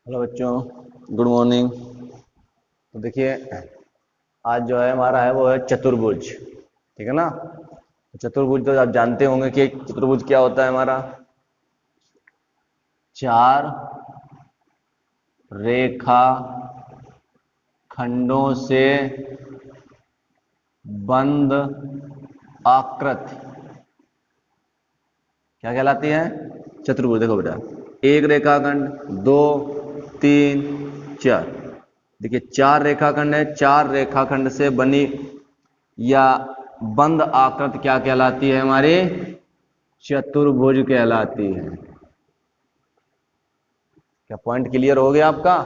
Hello बच्चों, good morning. तो देखिए, आज जो है हमारा है वो है चतुर्भुज। ठीक है ना। चतुर्भुज तो आप जानते होंगे कि चतुर्भुज क्या होता है हमारा। चार रेखा खंडों से बंद आकृति क्या कहलाती है? चतुर्भुज। देखो बेटा, एक रेखाखंड, दो, तीन, चार। देखिए, चार रेखाखंड है, चार रेखाखंड से बनी या बंद आकृति क्या कहलाती है हमारी? चतुर्भुज कहलाती है। क्या पॉइंट क्लियर हो गया आपका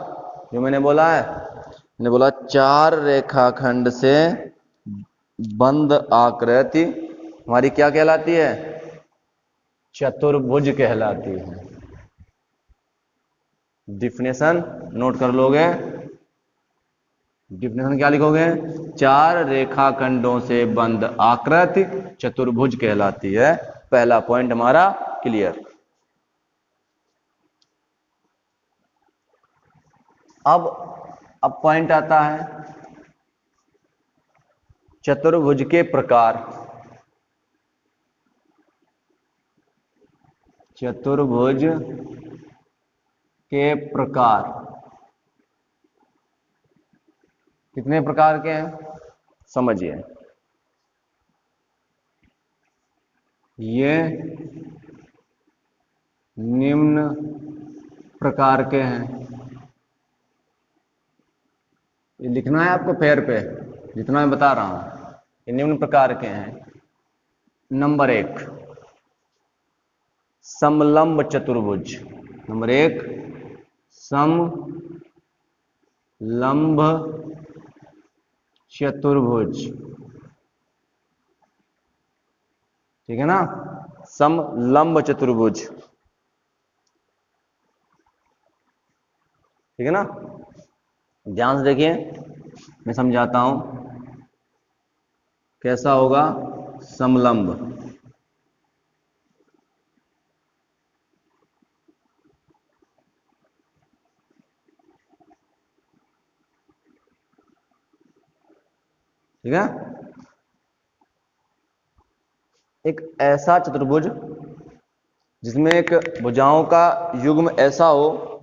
जो मैंने बोला है? मैंने बोला चार रेखाखंड से बंद आकृति हमारी क्या कहलाती है? चतुर्भुज कहलाती है। डिफिनेशन नोट कर लोगे? डिफिनेशन क्या लिखोगे? चार रेखाखंडों से बंद आकृति चतुर्भुज कहलाती है। पहला पॉइंट हमारा क्लियर। अब पॉइंट आता है चतुर्भुज के प्रकार। चतुर्भुज के प्रकार कितने प्रकार के हैं समझिए। ये निम्न प्रकार के हैं। ये लिखना है आपको पेपर पे, जितना मैं बता रहा हूं। ये निम्न प्रकार के हैं। नंबर एक, समलंब चतुर्भुज। नंबर एक, समलंब चतुर्भुज। ठीक है ना, समलंब चतुर्भुज। ठीक है ना। ध्यान से देखिए, मैं समझाता हूं कैसा होगा समलंब। ठीक है। एक ऐसा चतुर्भुज जिसमें एक भुजाओं का युग्म ऐसा हो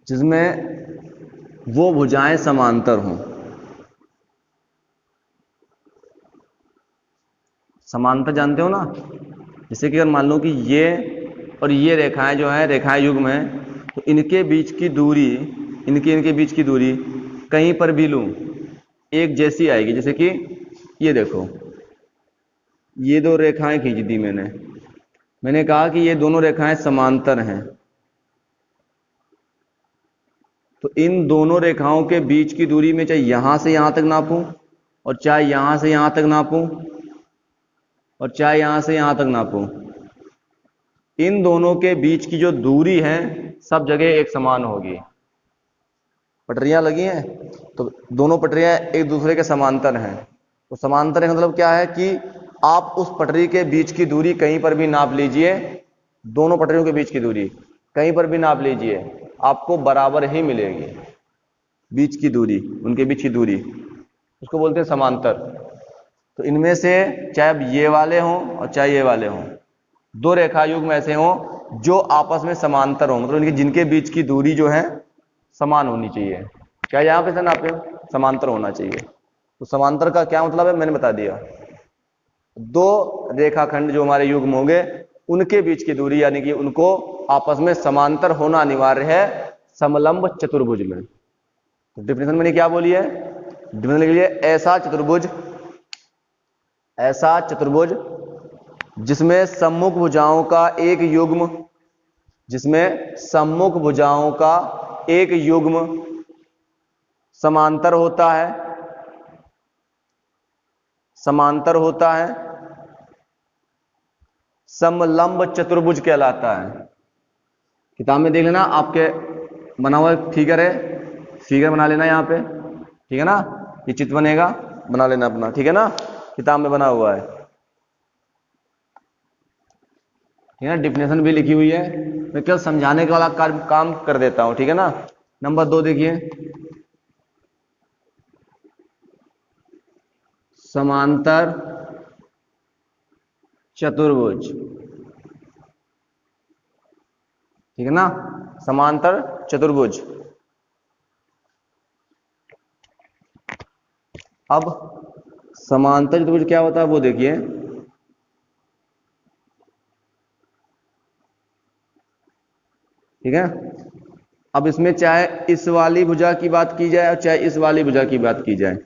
जिसमें वो भुजाएं समांतर हों। समांतर जानते हो ना? जैसे कि अगर मान लो कि ये और ये रेखाएं जो है रेखाएं युग्म है, तो इनके बीच की दूरी, इनके बीच की दूरी कहीं पर भी लूं एक जैसी आएगी। जैसे कि ये देखो, ये दो रेखाएं खींच दी मैंने कहा कि ये दोनों रेखाएं समांतर हैं। तो इन दोनों रेखाओं के बीच की दूरी में चाहे यहां से यहां तक नापूं और चाहे यहां से यहां तक नापूं और चाहे यहां से यहां तक नापूं, इन दोनों के बीच की जो दूरी है सब जगह एक समान होगी। पटरियां लगी हैं तो दोनों पटरियां एक दूसरे के समांतर हैं। तो समांतर है मतलब क्या है कि आप उस पटरी के बीच की दूरी कहीं पर भी नाप लीजिए, दोनों पटरियों के बीच की दूरी कहीं पर भी नाप लीजिए, आपको बराबर ही मिलेगी। बीच की दूरी, उनके बीच की दूरी, उसको बोलते हैं समांतर। तो इनमें से चाहे अब ये वाले हों और चाहे ये वाले हों, दो रेखा युग्म ऐसे हों जो आपस में समांतर हों, मतलब इनके जिनके बीच की दूरी जो है समान होनी चाहिए। क्या यहां पे से नापे? समांतर होना चाहिए। तो समांतर का क्या मतलब है मैंने बता दिया। दो रेखाखंड जो हमारे युग्म होंगे उनके बीच की दूरी यानी कि उनको आपस में समांतर होना अनिवार्य है समलंब चतुर्भुज में। तो डिफिनेशन मैंने क्या बोली है? डिफिनेशन लिख लिए, ऐसा चतुर्भुज जिसमें सम्मुख भुजाओं का एक युग्म, जिसमें सम्मुख भुजाओं का एक युग्म समांतर होता है, समांतर होता है, समलंब चतुर्भुज कहलाता है। किताब में देख लेना, आपके बना हुआ फिगर है, फिगर बना लेना यहाँ पे। ठीक है ना, ये चित्र बनेगा, बना लेना अपना। ठीक है ना, किताब में बना हुआ है। ठीक है ना, डिफिनेशन भी लिखी हुई है। मैं केवल समझाने का वाला काम कर देता हूं, ठीक है ना। नंबर 2 देखिए, समांतर चतुर्भुज, ठीक है ना, समांतर चतुर्भुज। अब समांतर चतुर्भुज क्या होता है वो देखिए, ठीक है। अब इसमें चाहे इस वाली भुजा की बात की जाए और चाहे इस वाली भुजा की बात की जाए,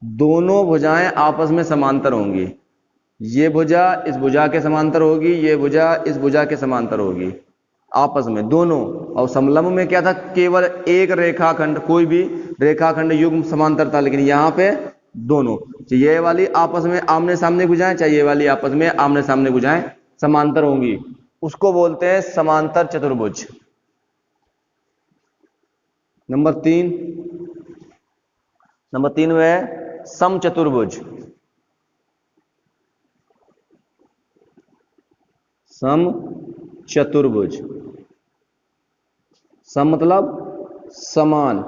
दोनों भुजाएं आपस में समांतर होंगी। ये भुजा इस भुजा के समांतर होगी, ये भुजा इस भुजा के समांतर होगी आपस में दोनों। और समलंब में क्या था, केवल एक रेखाखंड, कोई भी रेखाखंड युग्म समांतर था, लेकिन यहां पे दोनों, चाहे ये वाली आपस में आमने सामने भुजाएं, चाहे ये वाली आपस में आमने सामने भुजाएं समांतर होंगी, उसको बोलते हैं समांतर चतुर्भुज। नंबर 3 में है समचतुर्भुज। समचतुर्भुज, सम मतलब समान,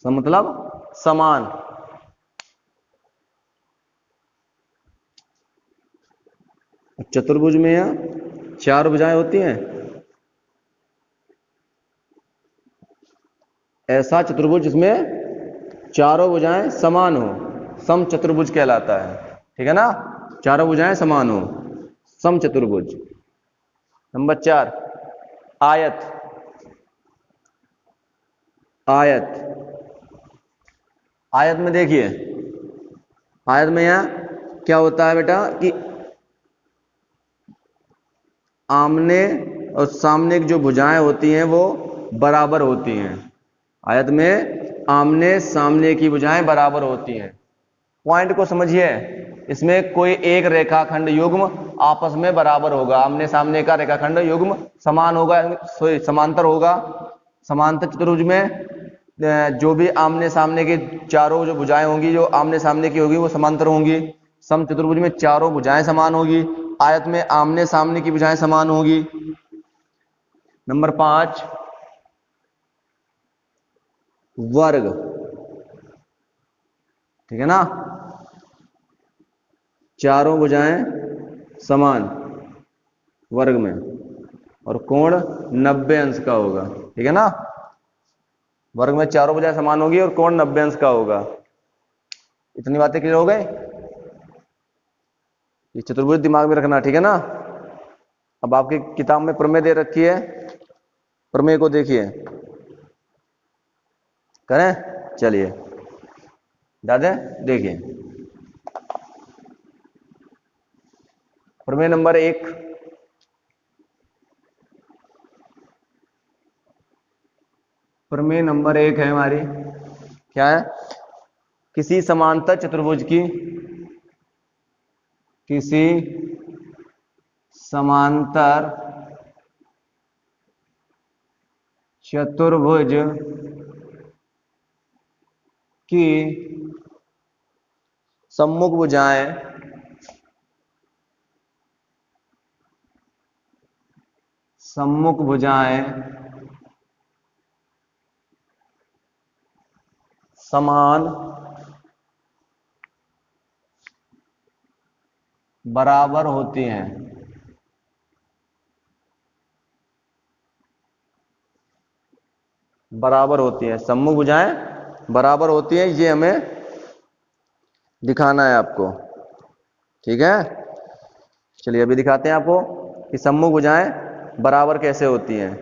सम मतलब समान। चतुर्भुज में यहां 4 भुजाएं होती हैं। ऐसा चतुर्भुज जिसमें चारों भुजाएं समान हो, सम चतुर्भुज कहलाता है, ठीक है ना। चारों भुजाएं समान हो, सम चतुर्भुज। नंबर 4, आयत। आयत, आयत में देखिए, आयत में यहां क्या होता है बेटा कि आमने और सामने की जो भुजाएं होती हैं वो बराबर होती हैं। आयत में आमने सामने की भुजाएं बराबर होती हैं। पॉइंट को समझिए, इसमें कोई एक रेखाखंड युग्म आपस में बराबर होगा, आमने सामने का रेखाखंड युग्म समान होगा, सॉरी समांतर होगा। समांतर चतुर्भुज में जो भी आमने सामने के चारों जो भुजाएं होंगी, जो आमने सामने की होगी वो समांतर होंगी। सम चतुर्भुज में चारों भुजाएं समान होगी, आयत में आमने सामने की भुजाएं समान होगी। नंबर 5, वर्ग, ठीक है ना। चारों भुजाएं समान वर्ग में, और कोण 90 अंश का होगा, ठीक है ना। वर्ग में चारों भुजाएं समान होगी और कोण 90 अंश का होगा। इतनी बातें क्लियर हो गई। ये चतुर्भुज दिमाग में रखना, ठीक है ना। अब आपकी किताब में प्रमेय दे रखी है, प्रमेय को देखिए, करें, चलिए दादे देखिए। प्रमेय नंबर 1, प्रमेय नंबर 1 है हमारी, क्या है, किसी समांतर चतुर्भुज की, किसी समांतर चतुर्भुज की सम्मुख भुजाएं समान बराबर होती हैं। बराबर होती है, सम्मुख भुजाएं बराबर होती हैं, ये हमें दिखाना है आपको, ठीक है। चलिए अभी दिखाते हैं आपको कि सम्मुख भुजाएं बराबर कैसे होती हैं।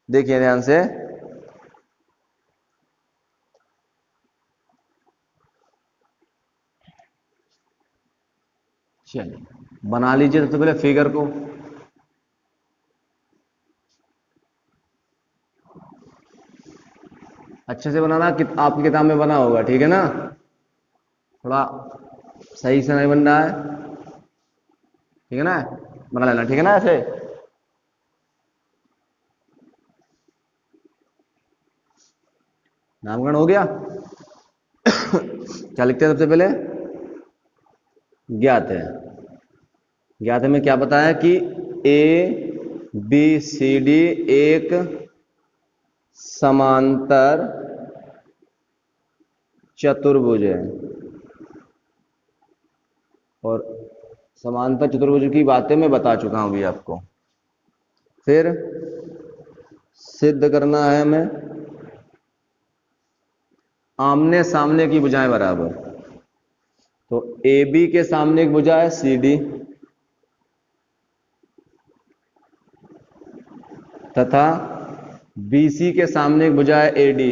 देखिए ध्यान से, चलिए बना लीजिए सबसे पहले फिगर को। अच्छे से बनाना, आपकी किताब में बना होगा, ठीक है ना। थोड़ा सही से नहीं बन रहा है, ठीक है ना, बना लेना, ठीक है ना। ऐसे नामकरण हो गया। क्या लिखते हैं सबसे पहले, ज्ञात है, ज्ञात में क्या बताया कि ए बी सी डी एक समांतर चतुर्भुज है, और समांतर चतुर्भुज की बातें मैं बता चुका हूं अभी आपको। फिर सिद्ध करना है हमें आमने सामने की भुजाएं बराबर। तो ए बी के सामने एक भुजा है सी डी, तथा बी सी के सामने एक भुजा है ए डी।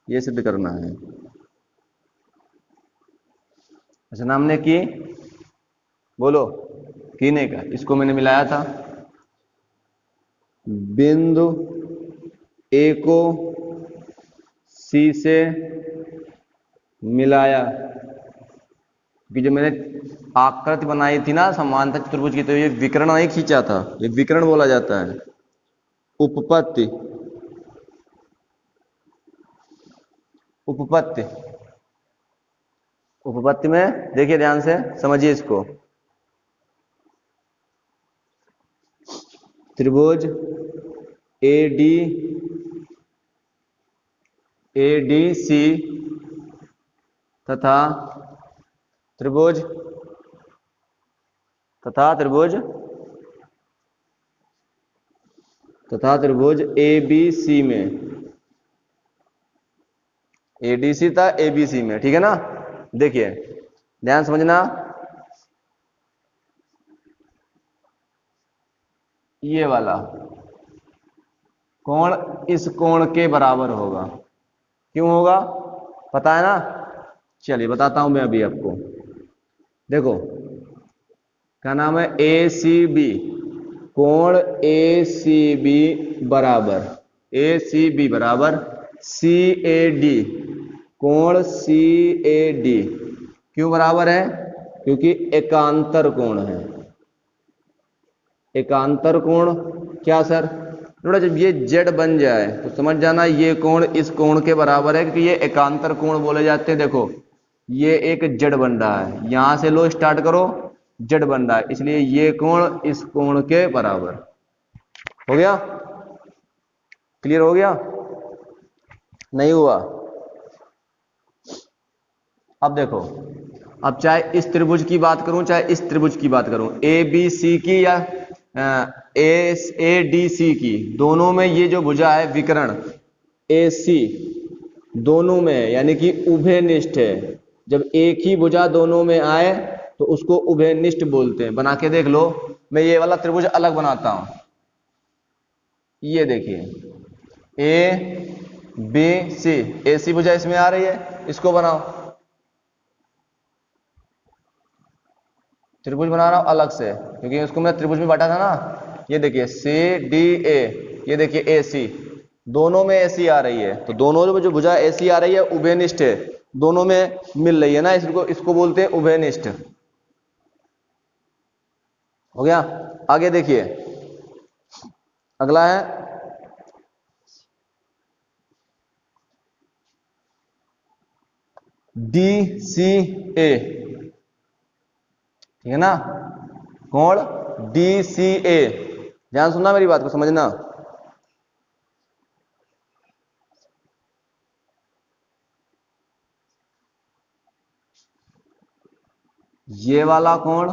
ये सिद्ध करना है। अच्छा, नाम ने की, बोलो की नहीं का, इसको मैंने मिलाया था। बिंदु ए को सी से मिलाया, क्योंकि जो मैंने आकृति बनाई थी ना समांतर चतुर्भुज की, तो ये विकर्ण नहीं खींचा था, ये विकर्ण बोला जाता है। उपपत्ति, उपपत्ति, उपपत्ति में देखिए ध्यान से समझिए इसको। त्रिभुज ए डी सी तथा त्रिभुज ए बी सी में, ए डी सी था ए बी सी में, ठीक है ना। देखिए ध्यान समझना, ये वाला कोण इस कोण के बराबर होगा। क्यों होगा पता है ना? चलिए बताता हूं मैं अभी आपको। देखो क्या नाम है, ए सी बी, कोण ए सी बी बराबर सी ए डी, कोण सी ए डी। क्यों बराबर है? क्योंकि एकांतर कोण है। एकांतर कोण क्या सर? थोड़ा जब ये जेड बन जाए तो समझ जाना ये कोण इस कोण के बराबर है, क्योंकि ये एकांतर कोण बोले जाते हैं। देखो ये एक जेड बन रहा है, यहां से लो स्टार्ट करो, जेड बन रहा है, इसलिए ये कोण इस कोण के बराबर। हो गया? क्लियर हो गया? नहीं हुआ? अब देखो, अब चाहे इस त्रिभुज की बात करूं चाहे इस त्रिभुज की बात करूं, ए बी सी की या ए डी सी की, दोनों में ये जो भुजा है विकर्ण ए सी, दोनों में यानी कि उभयनिष्ठ है। जब एक ही भुजा दोनों में आए तो उसको उभयनिष्ठ बोलते हैं। बना के देख लो, मैं ये वाला त्रिभुज अलग बनाता हूं। ये देखिए ए बी सी, ए सी भुजा इसमें आ रही है, इसको बनाओ, त्रिभुज बना रहा हूं अलग से, क्योंकि उसको मैं त्रिभुज में बांटा था ना। ये देखिए सी डी ए, ये देखिए ए सी, दोनों में ऐसी आ रही है, तो दोनों में जो भुजा ऐसी आ रही है उभयनिष्ठ है, दोनों में मिल रही है ना, इसको बोलते हैं उभयनिष्ठ। हो गया? आगे देखिए, अगला है डी सी ए, ठीक है ना, कोण डी सी ए। ध्यान सुनना, मेरी बात को समझना। ये वाला कोण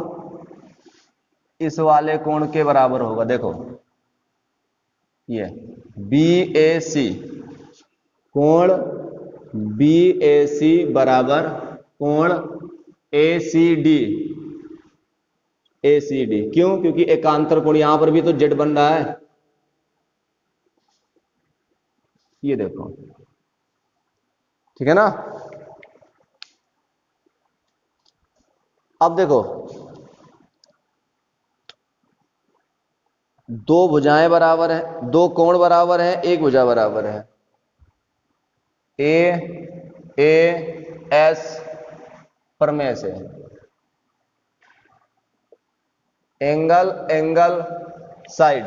इस वाले कोण के बराबर होगा। देखो ये बी ए सी, कोण बी ए सी बराबर कोण ए सी डी, ए सी डी। क्यों? क्योंकि एकांतर कोण, यहां पर भी तो जेड बन रहा है। ये देखो, ठीक है ना। अब देखो, दो भुजाएं बराबर है, दो कोण बराबर है, एक भुजा बराबर है। ए एस प्रमेय से, एंगल एंगल साइड,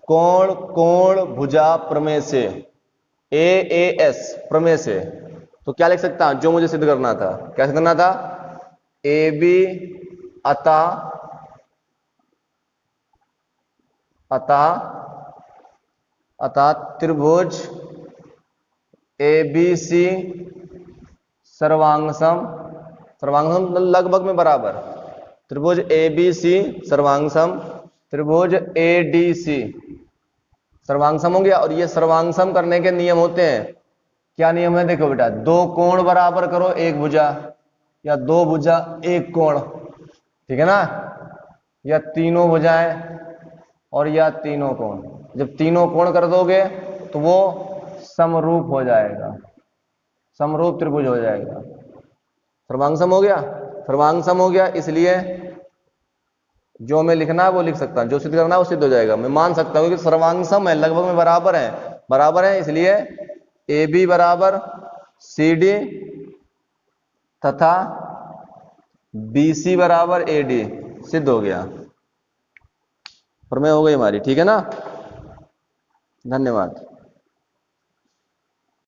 कोण कोण भुजा प्रमेय से, ए एस प्रमेय से। तो क्या लिख सकता हूं? जो मुझे सिद्ध करना था, क्या करना था? ए बी अतः त्रिभुज ए बी सी सर्वांगसम, सर्वांगसम लगभग में बराबर, त्रिभुज ए बी सी सर्वांगसम, त्रिभुज ए डी सी सर्वांगसम हो गया। और ये सर्वांगसम करने के नियम होते हैं, क्या नियम है देखो बेटा, दो कोण बराबर करो एक भुजा, या दो भुजा एक कोण, ठीक है ना, या तीनों भुजाएं और या तीनों कोण। जब तीनों कोण कर दोगे तो वो समरूप हो जाएगा, समरूप त्रिभुज हो जाएगा। सर्वांगसम हो गया, सर्वांगसम हो गया, इसलिए जो मैं लिखना है वो लिख सकता हूं, जो सिद्ध करना है वो सिद्ध हो जाएगा। मैं मान सकता हूं कि सर्वांगसम है, लगभग में बराबर है, इसलिए ए बी बराबर सी डी तथा बी सी बराबर ए डी सिद्ध हो गया, प्रमेय हो गई हमारी, ठीक है ना। धन्यवाद।